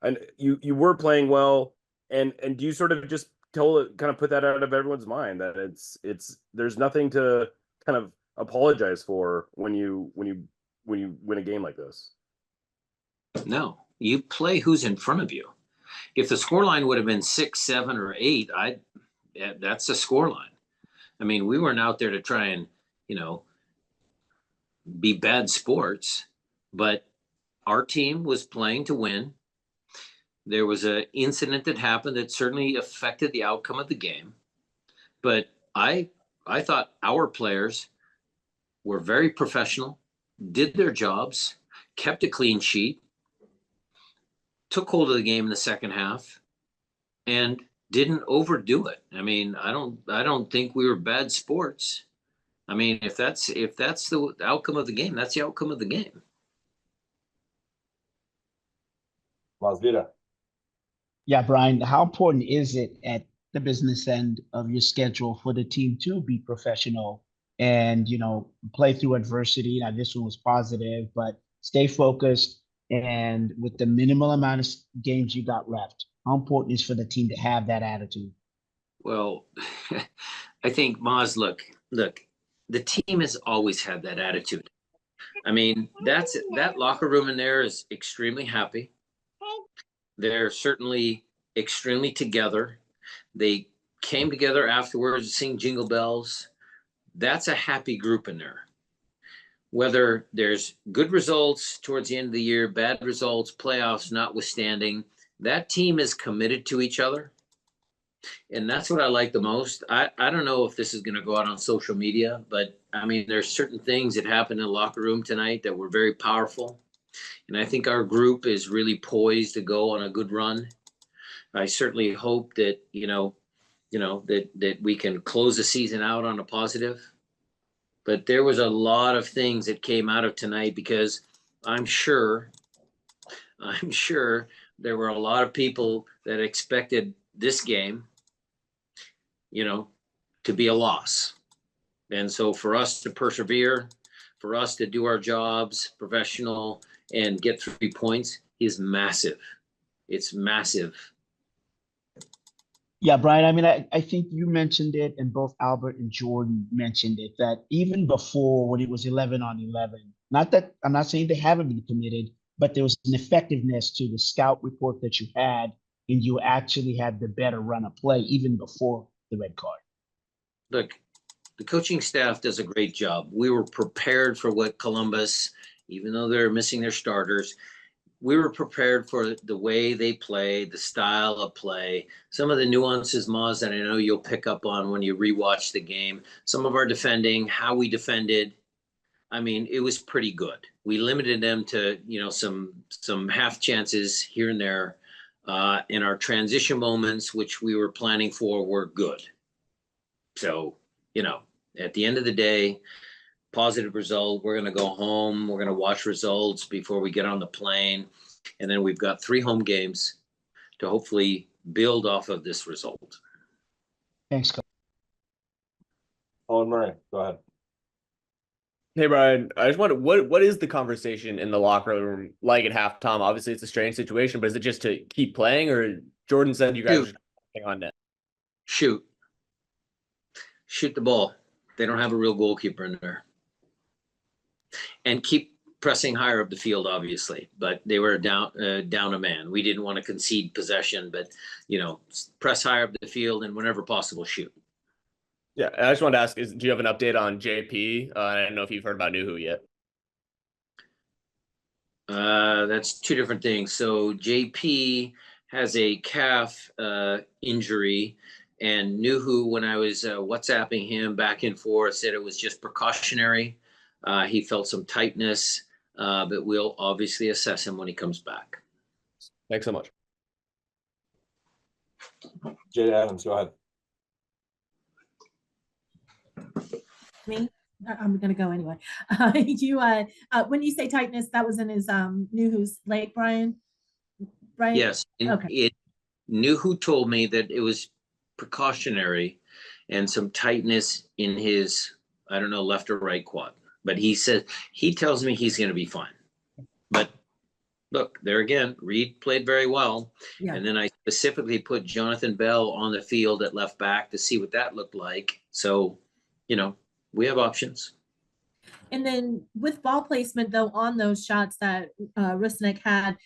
and you were playing well, and do you sort of just kind of put that out of everyone's mind that it's there's nothing to kind of apologize for when you win a game like this? No, you play who's in front of you. If the scoreline would have been 6, 7, or 8, that's the scoreline. I mean, we weren't out there to try and, you know, be bad sports, but our team was playing to win. There was an incident that happened that certainly affected the outcome of the game, but I thought our players were very professional, did their jobs, kept a clean sheet, took hold of the game in the second half, and didn't overdo it. I mean, I don't think we were bad sports. I mean, if that's the outcome of the game, that's the outcome of the game. Masvira. Yeah, Brian, how important is it at the business end of your schedule for the team to be professional and, play through adversity? Now, this one was positive, but stay focused. And with the minimal amount of games you got left, how important is for the team to have that attitude? Well, I think Maz, look, the team has always had that attitude. I mean, that locker room in there is extremely happy. They're certainly extremely together. They came together afterwards to sing Jingle Bells. That's a happy group in there. Whether there's good results towards the end of the year, bad results, playoffs notwithstanding, that team is committed to each other. And that's what I like the most. I don't know if this is going to go out on social media, but I mean, there's certain things that happened in the locker room tonight that were very powerful. And I think our group is really poised to go on a good run. I certainly hope that, that we can close the season out on a positive. But there was a lot of things that came out of tonight because I'm sure there were a lot of people that expected this game, to be a loss. And so for us to persevere, for us to do our jobs professional and get 3 points is massive. It's massive. Yeah, Brian, I mean, I think you mentioned it, and both Albert and Jordan mentioned it, that even before when it was 11 on 11, not that I'm not saying they haven't been committed, but there was an effectiveness to the scout report that you had, and you actually had the better run of play even before the red card. Look, the coaching staff does a great job. We were prepared for what Columbus, even though they're missing their starters, we were prepared for the way they play, the style of play, some of the nuances, Maz, that I know you'll pick up on when you rewatch the game, some of our defending, how we defended. I mean, it was pretty good. We limited them to, some half chances here and there. In our transition moments, which we were planning for, were good. So, at the end of the day, positive result. We're going to go home. We're going to watch results before we get on the plane. And then we've got 3 home games to hopefully build off of this result. Thanks, Coach. Owen Murray, go ahead. Hey, Brian, I just wonder what is the conversation in the locker room like at halftime? Obviously, it's a strange situation, but is it just to keep playing, or Jordan said you guys are hang on net? Shoot the ball. They don't have a real goalkeeper in there. And keep pressing higher up the field, obviously, but they were down a man. We didn't want to concede possession, but press higher up the field and whenever possible, shoot. Yeah, I just wanted to ask: do you have an update on JP? I don't know if you've heard about Nuhu yet. That's 2 different things. So JP has a calf injury, and Nuhu, when I was WhatsApping him back and forth, said it was just precautionary. He felt some tightness, but we'll obviously assess him when he comes back. Thanks so much. Jade Adams, go ahead. Me? I'm going to go anyway. When you say tightness, that was in his Nuhu's leg, Brian? Right? Yes. Okay. Nuhu told me that it was precautionary and some tightness in his, I don't know, left or right quad. But he tells me he's going to be fine. But look, there again, Reed played very well. Yeah. And then I specifically put Jonathan Bell on the field at left back to see what that looked like. So, we have options. And then with ball placement, though, on those shots that Rusnak had,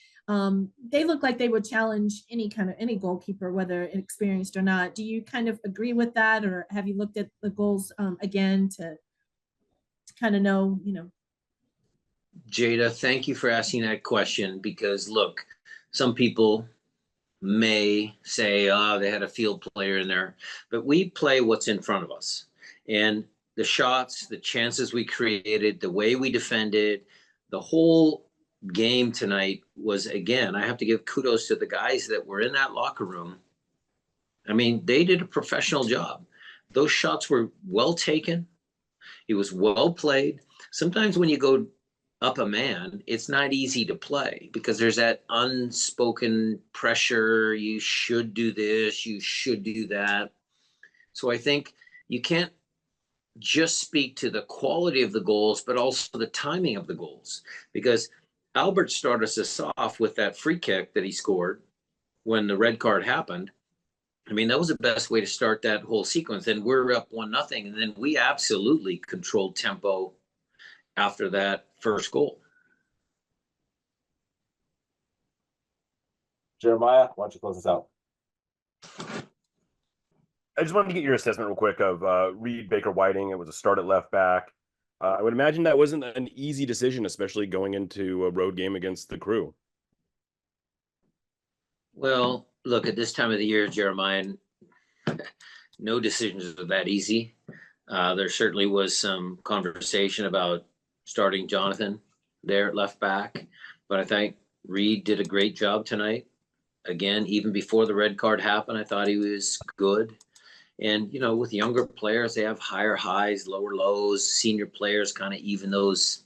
they look like they would challenge any goalkeeper, whether experienced or not. Do you kind of agree with that, or have you looked at the goals again to kind of know, Jada, thank you for asking that question because look, some people may say, oh, they had a field player in there, but we play what's in front of us. And the shots, the chances we created, the way we defended, the whole game tonight was, again, I have to give kudos to the guys that were in that locker room. I mean, they did a professional job. Those shots were well taken. It was well played. Sometimes when you go up a man, it's not easy to play because there's that unspoken pressure. You should do this, you should do that. So I think you can't just speak to the quality of the goals, but also the timing of the goals. Because Albert started us off with that free kick that he scored when the red card happened. I mean, that was the best way to start that whole sequence. And we're up 1-0, and then we absolutely controlled tempo after that first goal. Jeremiah, why don't you close this out? I just wanted to get your assessment real quick of Reed Baker Whiting. It was a start at left back. I would imagine that wasn't an easy decision, especially going into a road game against the Crew. Well, look, at this time of the year, Jeremiah, no decisions are that easy. There certainly was some conversation about starting Jonathan there at left back, but I think Reed did a great job tonight. Again, even before the red card happened, I thought he was good. And, with younger players, they have higher highs, lower lows. Senior players kind of even those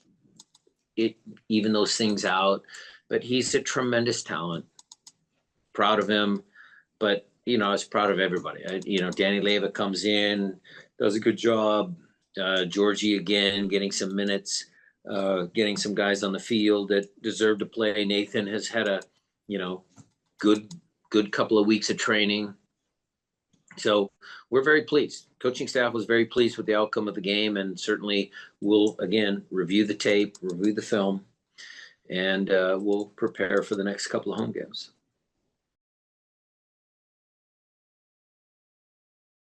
things out. But he's a tremendous talent. Proud of him. But, I was proud of everybody. Danny Leva comes in, does a good job. Georgie, again, getting some minutes, getting some guys on the field that deserve to play. Nathan has had a, good couple of weeks of training. So we're very pleased. Coaching staff was very pleased with the outcome of the game, and certainly we'll, again, review the tape, review the film, and we'll prepare for the next couple of home games.